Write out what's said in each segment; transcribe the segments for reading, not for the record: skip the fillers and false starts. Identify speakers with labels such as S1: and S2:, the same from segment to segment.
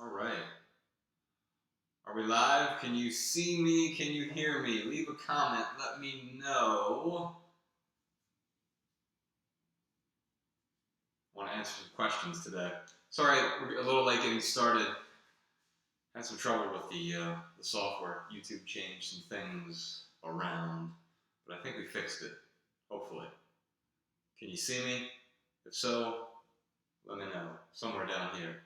S1: All right. Are we live? Can you see me? Can you hear me? Leave a comment. Let me know. I want to answer some questions today. Sorry, we're a little late getting started. Had some trouble with the software. YouTube changed some things around, but I think we fixed it. Hopefully. Can you see me? If so, let me know. Somewhere down here.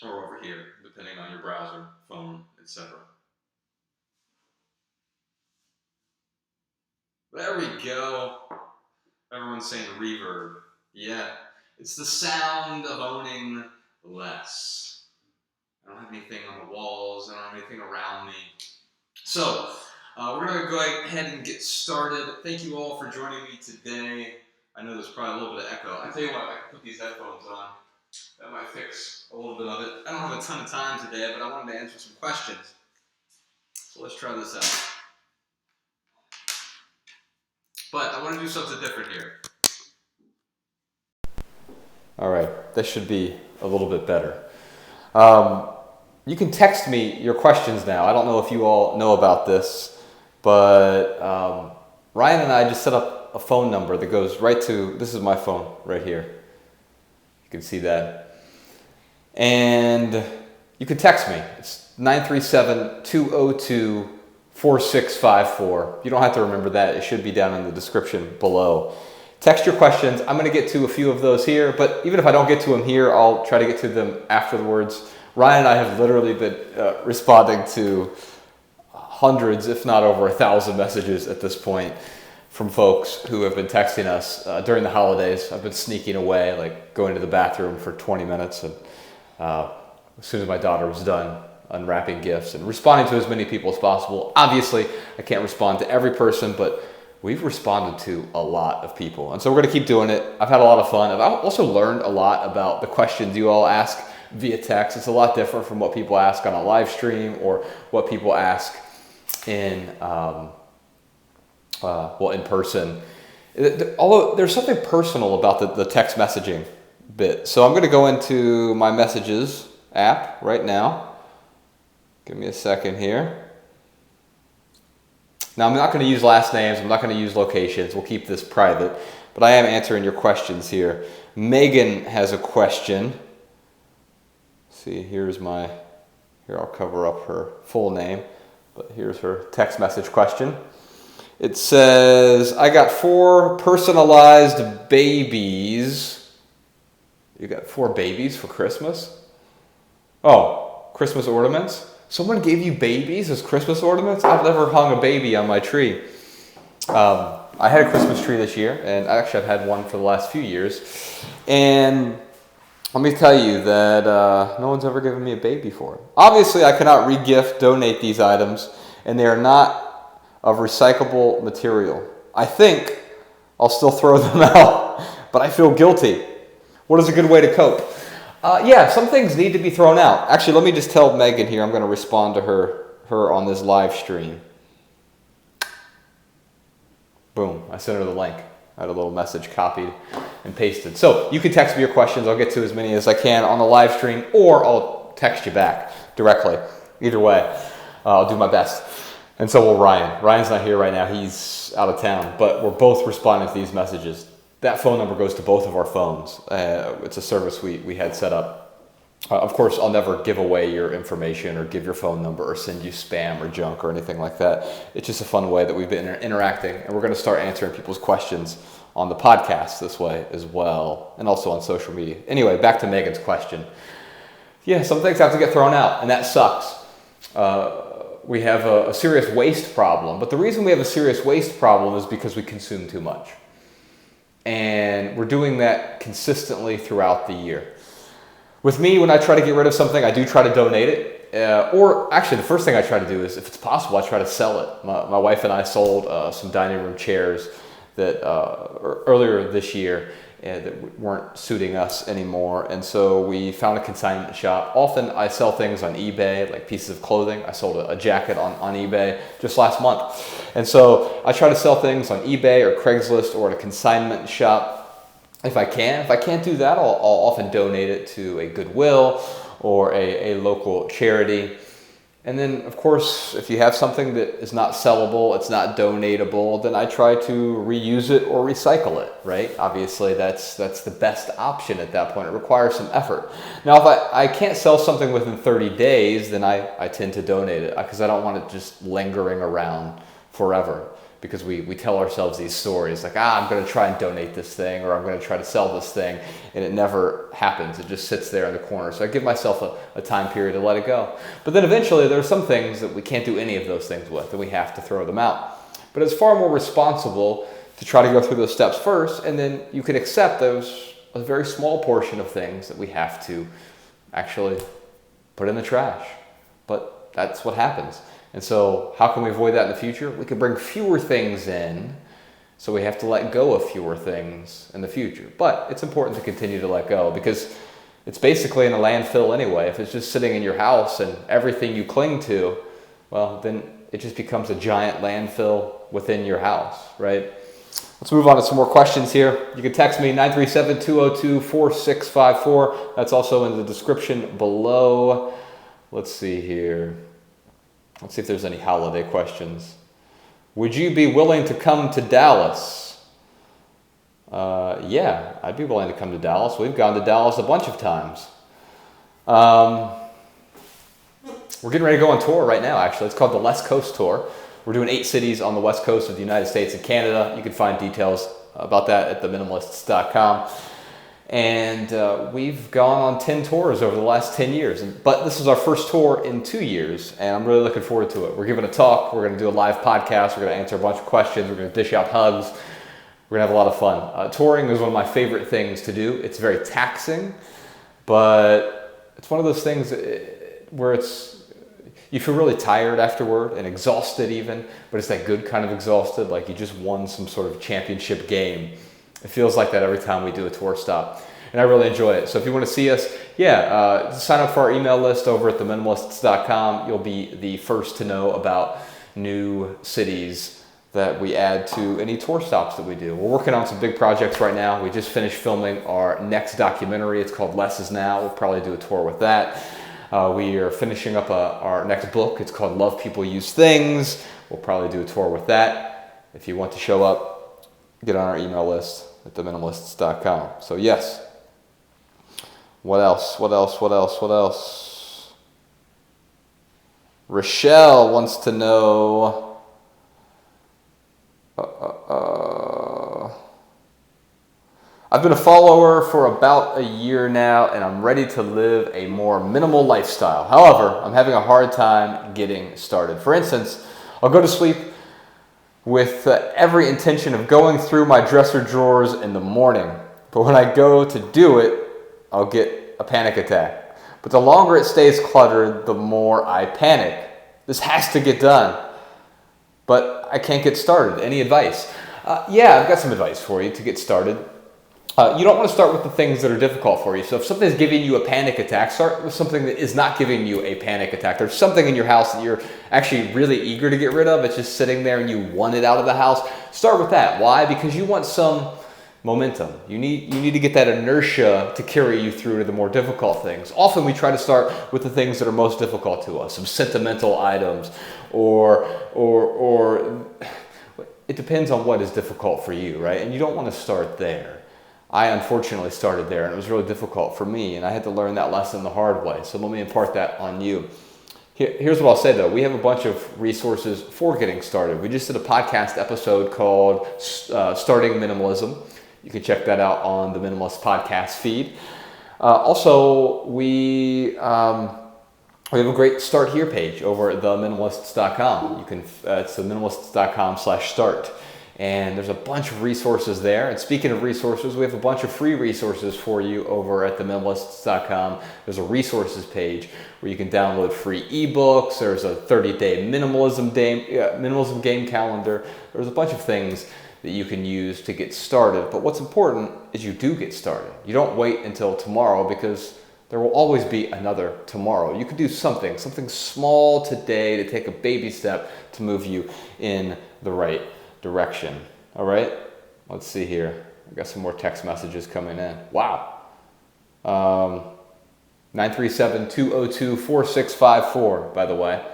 S1: Or over here, depending on your browser, phone, etc. There we go. Everyone's saying reverb. Yeah, it's the sound of owning less. I don't have anything on the walls. I don't have anything around me. So, we're going to go ahead and get started. Thank you all for joining me today. I know there's probably a little bit of echo. I tell you what, I can put these headphones on. That might fix a little bit of it. I don't have a ton of time today, but I wanted to answer some questions. So let's try this out. But I want to do something different here. All right, this should be a little bit better. You can text me your questions now. I don't know if you all know about this, but Ryan and I just set up a phone number that goes right to, this is my phone right here. You can see that. And you can text me. It's 937-202-4654. You don't have to remember that. It should be down in the description below. Text your questions. I'm going to get to a few of those here, but even if I don't get to them here, I'll try to get to them afterwards. Ryan and I have literally been responding to hundreds, if not over 1,000 messages at this point from folks who have been texting us during the holidays. I've been sneaking away, like going to the bathroom for 20 minutes, and as soon as my daughter was done unwrapping gifts and responding to as many people as possible. Obviously, I can't respond to every person, but we've responded to a lot of people. And so we're going to keep doing it. I've had a lot of fun. I've also learned a lot about the questions you all ask via text. It's a lot different from what people ask on a live stream or what people ask in, in person. Although there's something personal about the text messaging bit. So I'm going to go into my messages app right now. Give me a second here. Now I'm not going to use last names. I'm not going to use locations. We'll keep this private. But I am answering your questions here. Megan has a question. See, here I'll cover up her full name. But here's her text message question. It says, I got 4 personalized babies. You got 4 babies for Christmas? Oh, Christmas ornaments? Someone gave you babies as Christmas ornaments? I've never hung a baby on my tree. I had a Christmas tree this year, and actually I've had one for the last few years. And let me tell you that no one's ever given me a baby for it. Obviously, I cannot re-gift, donate these items, and they are not of recyclable material. I think I'll still throw them out, but I feel guilty. What is a good way to cope? Yeah, some things need to be thrown out. Actually, let me just tell Megan here, I'm going to respond to her on this live stream. Boom, I sent her the link. I had a little message copied and pasted. So you can text me your questions. I'll get to as many as I can on the live stream, or I'll text you back directly. Either way, I'll do my best. And so will Ryan. Ryan's not here right now. He's out of town, but we're both responding to these messages. That phone number goes to both of our phones. It's a service we had set up. Of course, I'll never give away your information or give your phone number or send you spam or junk or anything like that. It's just a fun way that we've been interacting, and we're going to start answering people's questions on the podcast this way as well, and also on social media. Anyway, back to Megan's question. Yeah, some things have to get thrown out, and that sucks. We have a serious waste problem, but the reason we have a serious waste problem is because we consume too much. And we're doing that consistently throughout the year. With me, when I try to get rid of something, I do try to donate it. Or actually, the first thing I try to do is, if it's possible, I try to sell it. My wife and I sold some dining room chairs that earlier this year that weren't suiting us anymore. And so we found a consignment shop. Often I sell things on eBay, like pieces of clothing. I sold a jacket on eBay just last month. And so I try to sell things on eBay or Craigslist or at a consignment shop. if I can. If I can't do that, I'll often donate it to a Goodwill or a local charity. And then, of course, if you have something that is not sellable, it's not donatable, then I try to reuse it or recycle it, right? Obviously, that's the best option at that point. It requires some effort. Now, if I can't sell something within 30 days, then I tend to donate it because I don't want it just lingering around forever. Because we tell ourselves these stories like, I'm going to try and donate this thing, or I'm going to try to sell this thing, and it never happens. It just sits there in the corner. So I give myself a time period to let it go. But then eventually there are some things that we can't do any of those things with, and we have to throw them out. But it's far more responsible to try to go through those steps first, and then you can accept a very small portion of things that we have to actually put in the trash. But that's what happens. And so how can we avoid that in the future? We can bring fewer things in, so we have to let go of fewer things in the future. But it's important to continue to let go because it's basically in a landfill anyway. If it's just sitting in your house and everything you cling to, well, then it just becomes a giant landfill within your house, right? Let's move on to some more questions here. You can text me 937-202-4654. That's also in the description below. Let's see here. Let's see if there's any holiday questions. Would you be willing to come to Dallas? Yeah, I'd be willing to come to Dallas. We've gone to Dallas a bunch of times. We're getting ready to go on tour right now, actually. It's called the West Coast Tour. We're doing 8 cities on the west coast of the United States and Canada. You can find details about that at theminimalists.com. And we've gone on 10 tours over the last 10 years. But this is our first tour in 2 years, and I'm really looking forward to it. We're giving a talk. We're going to do a live podcast. We're going to answer a bunch of questions. We're going to dish out hugs. We're going to have a lot of fun. Touring is one of my favorite things to do. It's very taxing, but it's one of those things where you feel really tired afterward and exhausted even, but it's that good kind of exhausted, like you just won some sort of championship game. It feels like that every time we do a tour stop, and I really enjoy it. So if you want to see us, sign up for our email list over at theminimalists.com. You'll be the first to know about new cities that we add to any tour stops that we do. We're working on some big projects right now. We just finished filming our next documentary. It's called Less Is Now. We'll probably do a tour with that. We are finishing up our next book. It's called Love People Use Things. We'll probably do a tour with that. If you want to show up, get on our email list at theminimalists.com. So yes. What else? Rochelle wants to know. I've been a follower for about a year now, and I'm ready to live a more minimal lifestyle. However, I'm having a hard time getting started. For instance, I'll go to sleep with every intention of going through my dresser drawers in the morning. But when I go to do it, I'll get a panic attack. But the longer it stays cluttered, the more I panic. This has to get done, but I can't get started. Any advice? I've got some advice for you to get started. You don't want to start with the things that are difficult for you. So if something's giving you a panic attack, start with something that is not giving you a panic attack. There's something in your house that you're actually really eager to get rid of. It's just sitting there and you want it out of the house. Start with that. Why? Because you want some momentum. You need to get that inertia to carry you through to the more difficult things. Often we try to start with the things that are most difficult to us, some sentimental items, or it depends on what is difficult for you, right? And you don't want to start there. I unfortunately started there, and it was really difficult for me, and I had to learn that lesson the hard way. So let me impart that on you. Here's what I'll say, though. We have a bunch of resources for getting started. We just did a podcast episode called Starting Minimalism. You can check that out on the Minimalist podcast feed. Also, we have a great Start Here page over at theminimalists.com. It's theminimalists.com/start. And there's a bunch of resources there. And speaking of resources, we have a bunch of free resources for you over at theminimalists.com. There's a resources page where you can download free ebooks. There's a 30-day minimalism game calendar. There's a bunch of things that you can use to get started. But what's important is you do get started. You don't wait until tomorrow, because there will always be another tomorrow. You can do something small today to take a baby step to move you in the right direction. All right, let's see here. I got some more text messages coming in. Wow. 937-202-4654, by the way.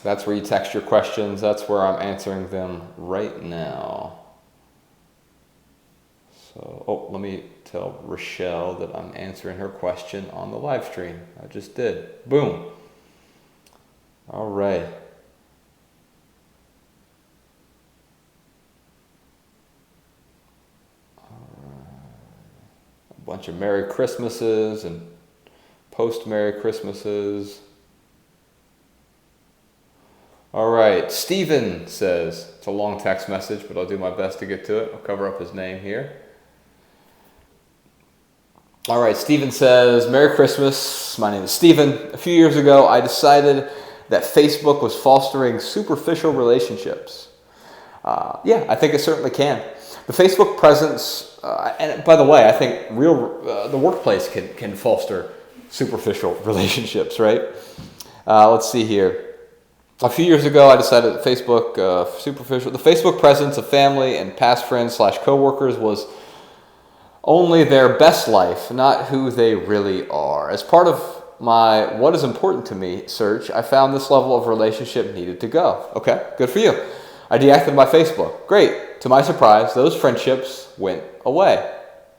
S1: That's where you text your questions. That's where I'm answering them right now. So, let me tell Rochelle that I'm answering her question on the live stream. I just did. Boom. All right. A bunch of Merry Christmases and post-Merry Christmases. All right, Stephen says, it's a long text message, but I'll do my best to get to it. I'll cover up his name here. All right, Stephen says, Merry Christmas. My name is Stephen. A few years ago, I decided that Facebook was fostering superficial relationships. Yeah, I think it certainly can. The Facebook presence, and by the way, I think the workplace can foster superficial relationships, right? Let's see here. A few years ago, I decided that Facebook, the Facebook presence of family and past friends / coworkers was only their best life, not who they really are. As part of my what is important to me search, I found this level of relationship needed to go. Okay, good for you. I deactivated my Facebook. Great. To my surprise, those friendships went away.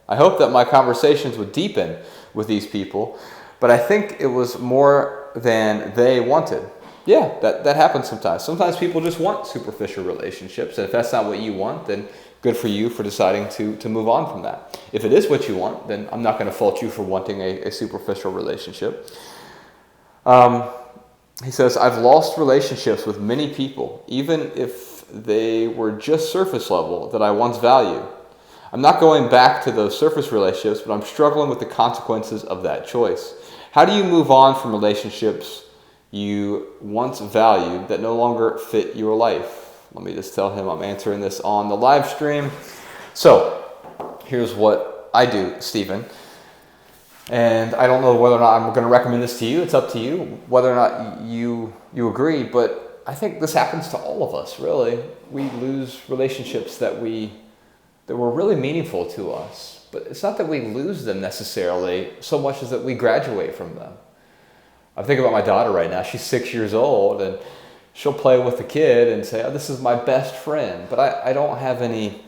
S1: I hope that my conversations would deepen with these people, but I think it was more than they wanted. Yeah, that happens sometimes. Sometimes people just want superficial relationships, and if that's not what you want, then good for you for deciding to move on from that. If it is what you want, then I'm not going to fault you for wanting a superficial relationship. He says, I've lost relationships with many people, even if they were just surface level, that I once valued. I'm not going back to those surface relationships, but I'm struggling with the consequences of that choice. How do you move on from relationships you once valued that no longer fit your life? Let me just tell him I'm answering this on the live stream. So here's what I do, Stephen. And I don't know whether or not I'm going to recommend this to you. It's up to you whether or not you agree. But I think this happens to all of us, really. We lose relationships that were really meaningful to us. But it's not that we lose them necessarily so much as that we graduate from them. I'm thinking about my daughter right now. She's 6 years old, and she'll play with the kid and say, oh, this is my best friend. But I don't have any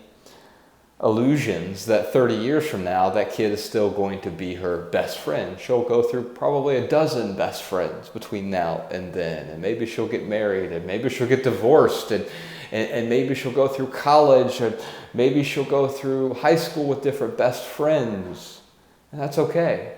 S1: illusions that 30 years from now, that kid is still going to be her best friend. She'll go through probably a dozen best friends between now and then. And maybe she'll get married, and maybe she'll get divorced, and maybe she'll go through college, or maybe she'll go through high school with different best friends. And that's okay.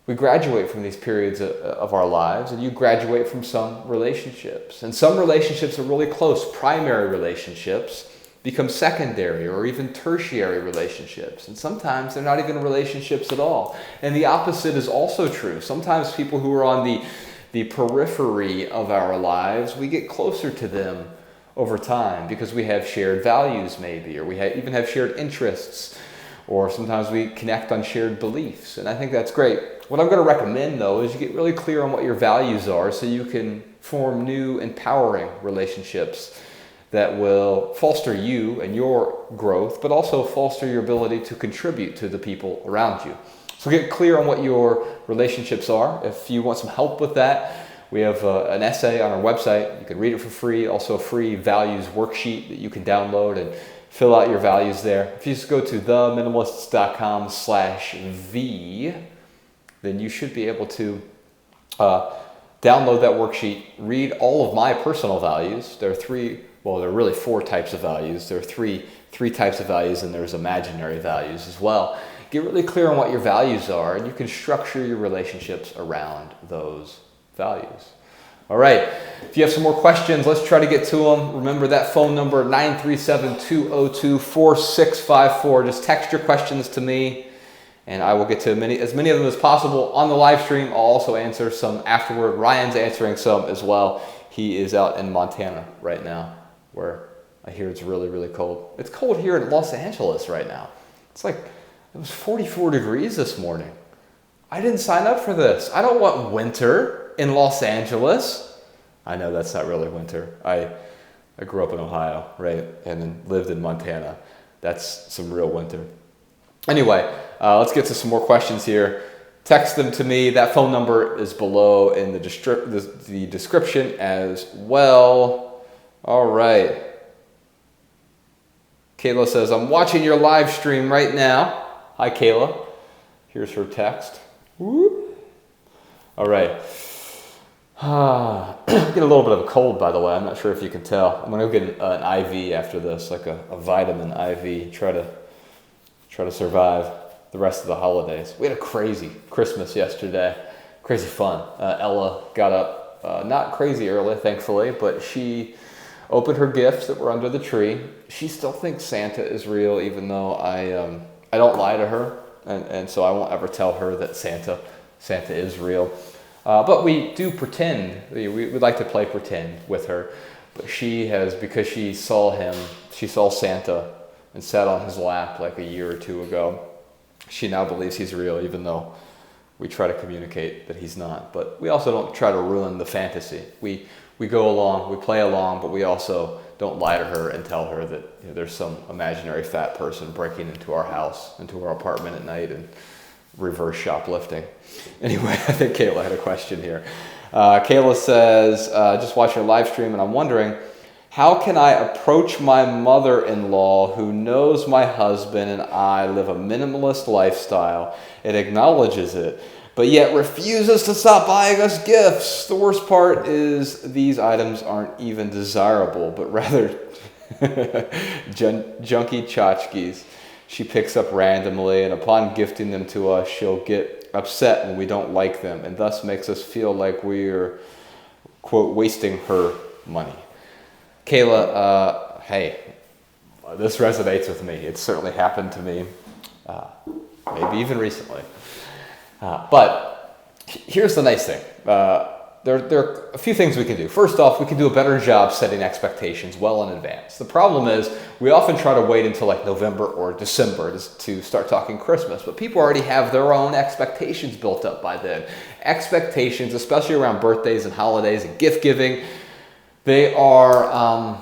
S1: We graduate from these periods of our lives, and you graduate from some relationships. And some relationships are really close. Primary relationships become secondary or even tertiary relationships. And sometimes they're not even relationships at all. And the opposite is also true. Sometimes people who are on the periphery of our lives, we get closer to them over time because we have shared values maybe, or we even have shared interests, or sometimes we connect on shared beliefs. And I think that's great. What I'm going to recommend, though, is you get really clear on what your values are so you can form new, empowering relationships that will foster you and your growth, but also foster your ability to contribute to the people around you. So get clear on what your relationships are. If you want some help with that, we have an essay on our website. You can read it for free. Also a free values worksheet that you can download and fill out your values there. If you just go to theminimalists.com/v, then you should be able to download that worksheet, read all of my personal values. There are really 4 types of values. There are three types of values, and there's imaginary values as well. Get really clear on what your values are, and you can structure your relationships around those values. All right, if you have some more questions, let's try to get to them. Remember that phone number, 937-202-4654. Just text your questions to me, and I will get to as many of them as possible on the live stream. I'll also answer some afterward. Ryan's answering some as well. He is out in Montana right now, where I hear it's really, really cold. It's cold here in Los Angeles right now. It was 44 degrees this morning. I didn't sign up for this. I don't want winter in Los Angeles. I know that's not really winter. I grew up in Ohio, right? And then lived in Montana. That's some real winter. Anyway, let's get to some more questions here. Text them to me. That phone number is below in the description as well. All right. Kayla says, I'm watching your live stream right now. Hi, Kayla. Here's her text. Whoop. All right. Get a little bit of a cold, by the way. I'm not sure if you can tell. I'm going to go get an IV after this, like a vitamin IV. Try to survive the rest of the holidays. We had a crazy Christmas yesterday. Crazy fun. Ella got up not crazy early, thankfully, but she opened her gifts that were under the tree. She still thinks Santa is real, even though I don't lie to her, and so I won't ever tell her that Santa is real. But we do pretend. We like to play pretend with her. But she has, because she saw Santa and sat on his lap like a year or two ago. She now believes he's real, even though we try to communicate that he's not. But we also don't try to ruin the fantasy. We go along, we play along, but we also don't lie to her and tell her that there's some imaginary fat person breaking into our house, into our apartment at night and reverse shoplifting. Anyway, I think Kayla had a question here. Kayla says, just watch your live stream and I'm wondering, how can I approach my mother-in-law who knows my husband and I live a minimalist lifestyle and acknowledges it, but yet refuses to stop buying us gifts? The worst part is these items aren't even desirable, but rather junky tchotchkes she picks up randomly, and upon gifting them to us, she'll get upset when we don't like them, and thus makes us feel like we're, quote, wasting her money. Kayla, hey, this resonates with me. It's certainly happened to me, maybe even recently. But here's the nice thing. There are a few things we can do. First off, we can do a better job setting expectations well in advance. The problem is we often try to wait until like November or December to start talking Christmas, but people already have their own expectations built up by then. Expectations, especially around birthdays and holidays and gift giving, they are,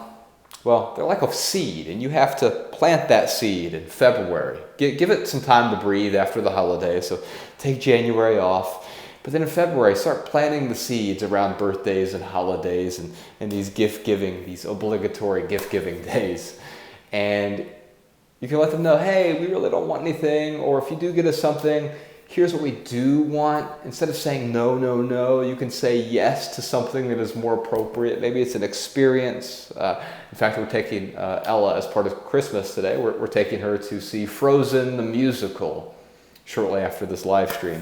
S1: they're like a seed, and you have to plant that seed in February. Give it some time to breathe after the holidays, so take January off. But then in February, start planting the seeds around birthdays and holidays and these gift-giving, these obligatory gift-giving days. And you can let them know, hey, we really don't want anything, or if you do get us something, here's what we do want. Instead of saying no, no, no, you can say yes to something that is more appropriate. Maybe it's an experience. In fact, we're taking Ella as part of Christmas today. We're taking her to see Frozen the musical shortly after this live stream.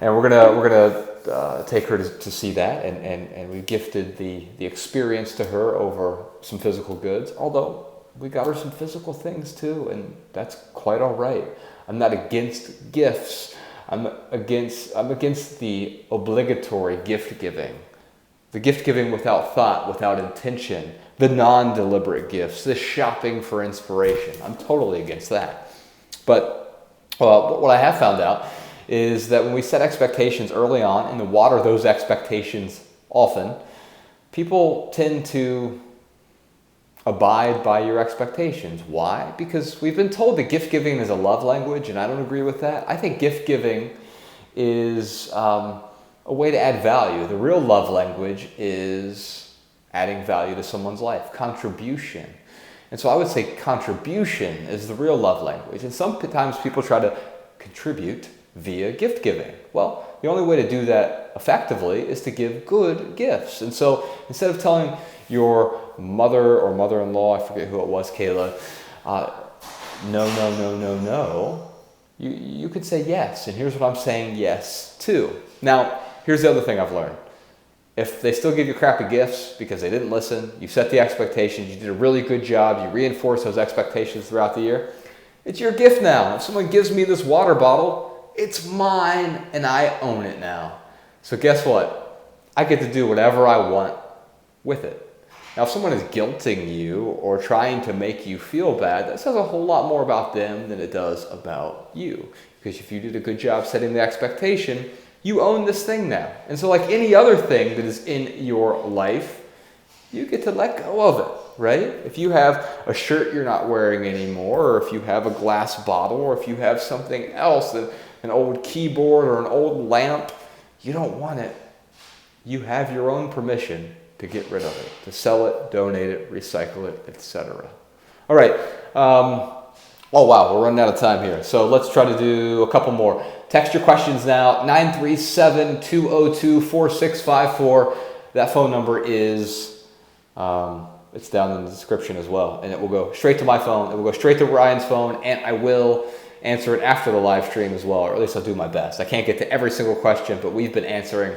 S1: And we're gonna take her to see that, and we gifted the experience to her over some physical goods, although we got her some physical things too, and that's quite all right. I'm not against gifts. I'm against the obligatory gift giving. The gift giving without thought, without intention, the non-deliberate gifts, the shopping for inspiration. I'm totally against that. But what I have found out is that when we set expectations early on and water those expectations often, people tend to abide by your expectations. Why? Because we've been told that gift giving is a love language, and I don't agree with that. I think gift giving is a way to add value. The real love language is adding value to someone's life, contribution. And so I would say contribution is the real love language. And sometimes people try to contribute via gift giving. Well, the only way to do that effectively is to give good gifts. And so instead of telling your mother or mother-in-law, I forget who it was, Kayla, no, you could say yes. And here's what I'm saying yes to. Now, here's the other thing I've learned. If they still give you crappy gifts because they didn't listen, you set the expectations, you did a really good job, you reinforce those expectations throughout the year, it's your gift now. If someone gives me this water bottle, it's mine and I own it now. So guess what? I get to do whatever I want with it. Now, if someone is guilting you or trying to make you feel bad, that says a whole lot more about them than it does about you. Because if you did a good job setting the expectation, you own this thing now. And so like any other thing that is in your life, you get to let go of it, right? If you have a shirt you're not wearing anymore, or if you have a glass bottle, or if you have something else, an old keyboard or an old lamp, you don't want it. You have your own permission to get rid of it, to sell it, donate it, recycle it, etc. All right. Oh, wow, we're running out of time here. So let's try to do a couple more. Text your questions now, 937-202-4654. That phone number is, it's down in the description as well. And it will go straight to my phone. It will go straight to Ryan's phone, and I will answer it after the live stream as well, or at least I'll do my best. I can't get to every single question, but we've been answering,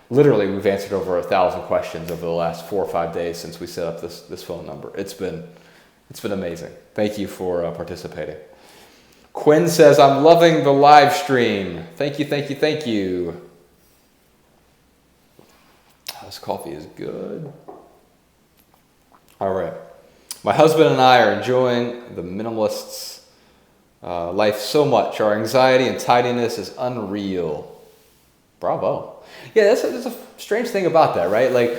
S1: literally we've answered over 1,000 questions over the last 4 or 5 days since we set up this phone number. It's been amazing. Thank you for participating. Quinn says, I'm loving the live stream. Thank you, thank you, thank you. This coffee is good. All right. My husband and I are enjoying the Minimalists' life so much. Our anxiety and tidiness is unreal. Bravo. Yeah, that's a strange thing about that, right? Like,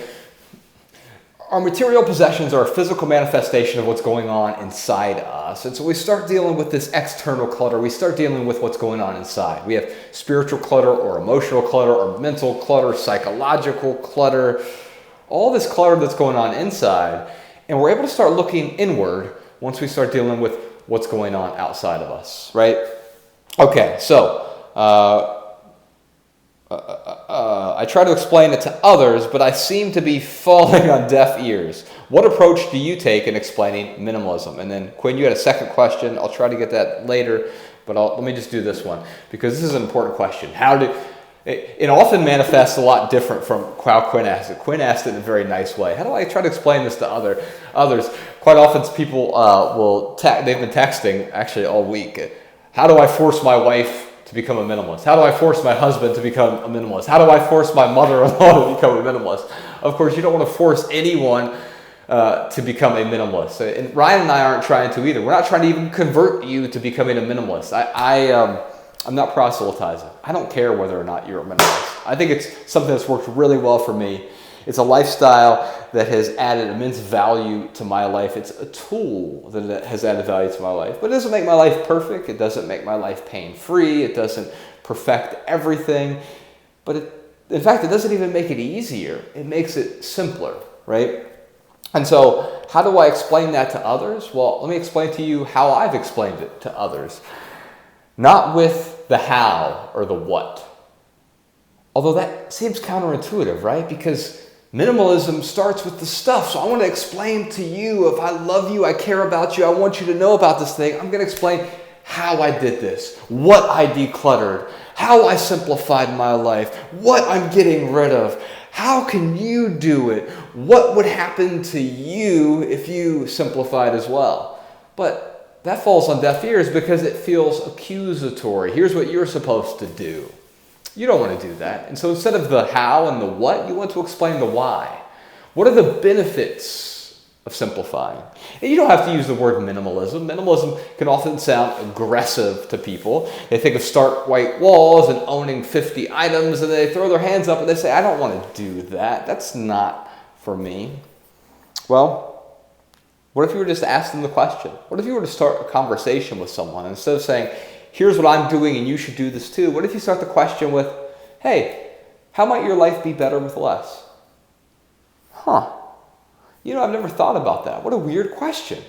S1: our material possessions are a physical manifestation of what's going on inside us. And so we start dealing with this external clutter. We start dealing with what's going on inside. We have spiritual clutter or emotional clutter or mental clutter, psychological clutter, all this clutter that's going on inside. And we're able to start looking inward once we start dealing with what's going on outside of us, right? Okay, so I try to explain it to others, but I seem to be falling on deaf ears. What approach do you take in explaining minimalism? And then, Quinn, you had a second question. I'll try to get that later, but let me just do this one, because this is an important question. It often manifests a lot different from how Quinn asked it. Quinn asked it in a very nice way. How do I try to explain this to others? Quite often people they've been texting actually all week. How do I force my wife to become a minimalist? How do I force my husband to become a minimalist? How do I force my mother-in-law to become a minimalist? Of course, you don't want to force anyone to become a minimalist. And Ryan and I aren't trying to either. We're not trying to even convert you to becoming a minimalist. I'm not proselytizing. I don't care whether or not you're a minimalist. I think it's something that's worked really well for me. It's a lifestyle that has added immense value to my life. It's a tool that has added value to my life. But it doesn't make my life perfect. It doesn't make my life pain-free. It doesn't perfect everything. But in fact, it doesn't even make it easier. It makes it simpler, right? And so how do I explain that to others? Well, let me explain to you how I've explained it to others. Not with the how or the what. Although that seems counterintuitive, right? Because minimalism starts with the stuff. So I want to explain to you, if I love you, I care about you, I want you to know about this thing, I'm going to explain how I did this, what I decluttered, how I simplified my life, what I'm getting rid of. How can you do it? What would happen to you if you simplified as well? But that falls on deaf ears because it feels accusatory. Here's what you're supposed to do. You don't want to do that. And so instead of the how and the what, you want to explain the why. What are the benefits of simplifying? And you don't have to use the word minimalism. Minimalism can often sound aggressive to people. They think of stark white walls and owning 50 items, and they throw their hands up and they say, I don't want to do that. That's not for me. Well, what if you were just to ask them the question? What if you were to start a conversation with someone, and instead of saying, here's what I'm doing and you should do this too, what if you start the question with, hey, how might your life be better with less? You know, I've never thought about that. What a weird question.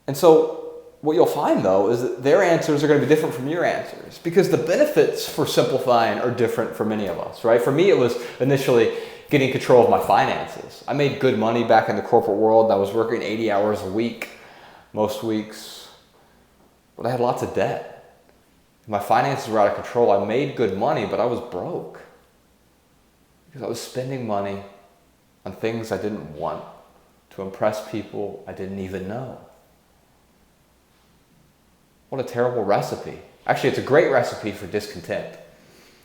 S1: And so what you'll find, though, is that their answers are going to be different from your answers, because the benefits for simplifying are different for many of us, right? For me, it was initially getting control of my finances. I made good money back in the corporate world. I was working 80 hours a week, most weeks, but I had lots of debt. My finances were out of control. I made good money, but I was broke because I was spending money on things I didn't want to impress people I didn't even know. What a terrible recipe. Actually, it's a great recipe for discontent.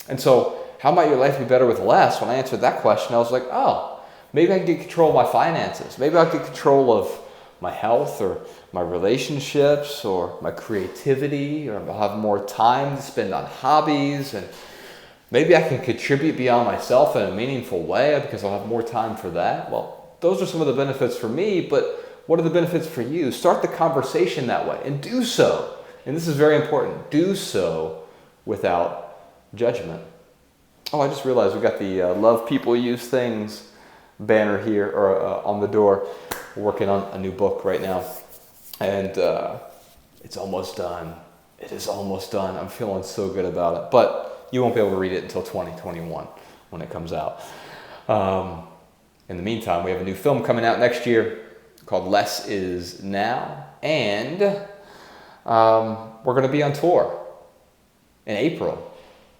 S1: And so, how might your life be better with less? When I answered that question, I was like, oh, maybe I can get control of my finances. Maybe I'll get control of my health or my relationships or my creativity, or I'll have more time to spend on hobbies, and Maybe I can contribute beyond myself in a meaningful way because I'll have more time for that. Well, those are some of the benefits for me, but what are the benefits for you? Start the conversation that way and do so. And this is very important. Do so without judgment. Oh, I just realized we got the Love People Use Things banner here or on the door. We're working on a new book right now. And it's almost done. It is almost done. I'm feeling so good about it. But you won't be able to read it until 2021 when it comes out. In the meantime, we have a new film coming out next year called Less Is Now. And we're going to be on tour in April.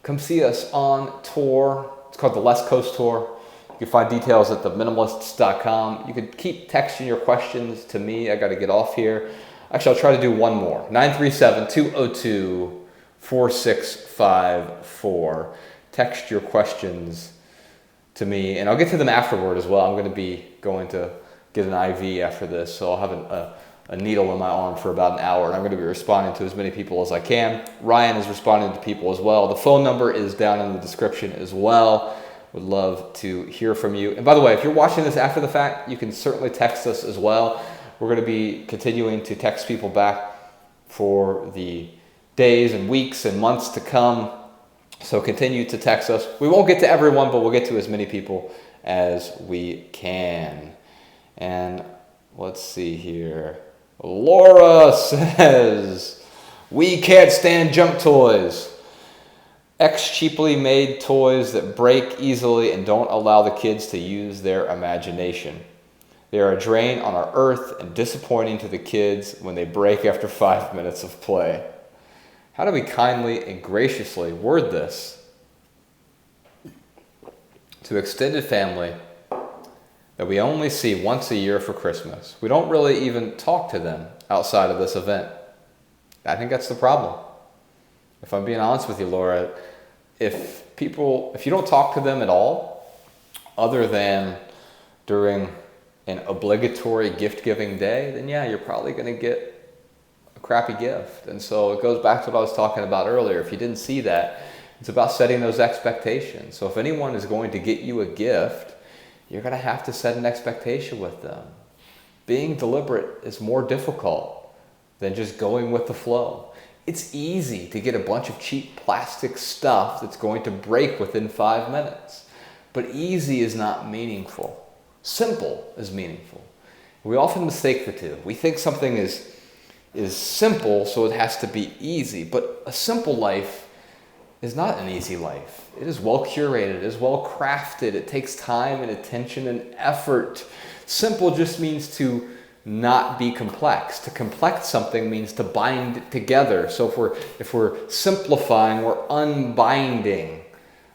S1: Come see us on tour. It's called the West Coast Tour. You can find details at minimalists.com. You can keep texting your questions to me. I got to get off here. Actually, I'll try to do one more. 937-202-4654. Text your questions to me, and I'll get to them afterward as well. I'm going to be going to get an IV after this, so I'll have a needle in my arm for about an hour, and I'm going to be responding to as many people as I can. Ryan is responding to people as well. The phone number is down in the description as well. Would love to hear from you. And by the way, if you're watching this after the fact, you can certainly text us as well. We're going to be continuing to text people back for the days and weeks and months to come. So continue to text us. We won't get to everyone, but we'll get to as many people as we can. And let's see here. Laura says, we can't stand junk toys. Cheaply made toys that break easily and don't allow the kids to use their imagination. They are a drain on our earth and disappointing to the kids when they break after 5 minutes of play. How do we kindly and graciously word this to extended family that we only see once a year for Christmas? We don't really even talk to them outside of this event. I think that's the problem. If I'm being honest with you, Laura, if you don't talk to them at all, other than during an obligatory gift-giving day, then yeah, you're probably going to get a crappy gift. And so it goes back to what I was talking about earlier. If you didn't see that, it's about setting those expectations. So if anyone is going to get you a gift, you're going to have to set an expectation with them. Being deliberate is more difficult than just going with the flow. It's easy to get a bunch of cheap plastic stuff that's going to break within 5 minutes. But easy is not meaningful. Simple is meaningful. We often mistake the two. We think something is simple, so it has to be easy. But a simple life is not an easy life. It is well curated, it is well crafted. It takes time and attention and effort. Simple just means to not be complex. To complex something means to bind it together. So if we're simplifying, we're unbinding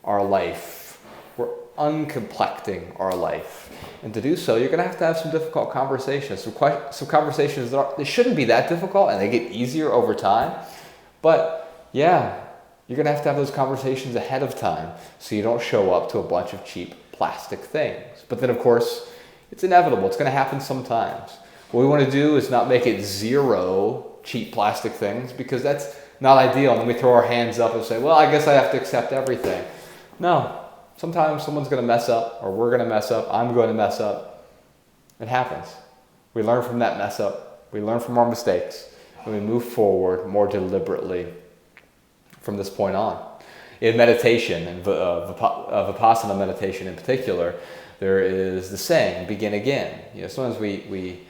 S1: our life. We're uncomplexing our life. And to do so, you're going to have some difficult conversations. Some conversations that shouldn't be that difficult, and they get easier over time. But yeah, you're going to have those conversations ahead of time so you don't show up to a bunch of cheap plastic things. But then, of course, it's inevitable. It's going to happen sometimes. What we want to do is not make it zero cheap plastic things, because that's not ideal. And then we throw our hands up and say, well, I guess I have to accept everything. No. Sometimes someone's going to mess up, or we're going to mess up. I'm going to mess up. It happens. We learn from that mess up. We learn from our mistakes, and we move forward more deliberately from this point on. In meditation, and Vipassana meditation in particular, there is the saying, begin again. Sometimes we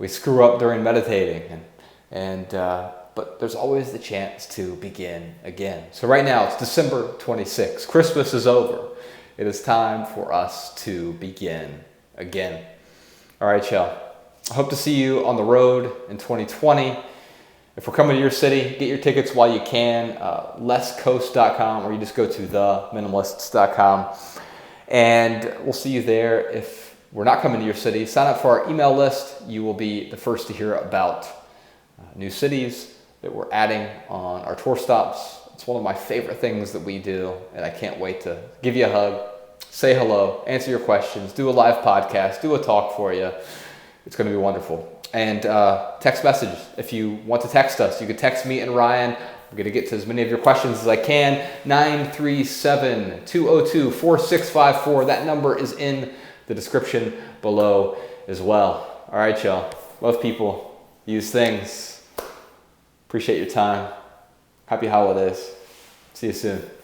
S1: screw up during meditating, but there's always the chance to begin again. So right now, it's December 26th. Christmas is over. It is time for us to begin again. All right, y'all. I hope to see you on the road in 2020. If we're coming to your city, get your tickets while you can. lesscoast.com, or you just go to minimalists.com. And we'll see you there. If we're not coming to your city, sign up for our email list. You will be the first to hear about new cities that we're adding on our tour stops. It's one of my favorite things that we do, and I can't wait to give you a hug, say hello, answer your questions, do a live podcast, do a talk for you. It's going to be wonderful. And text message. If you want to text us, you can text me and Ryan I'm going to get to as many of your questions as I can. 937-202-4654. That number is in the description below as well. All right, y'all. Love people. Use things. Appreciate your time. Happy holidays. See you soon.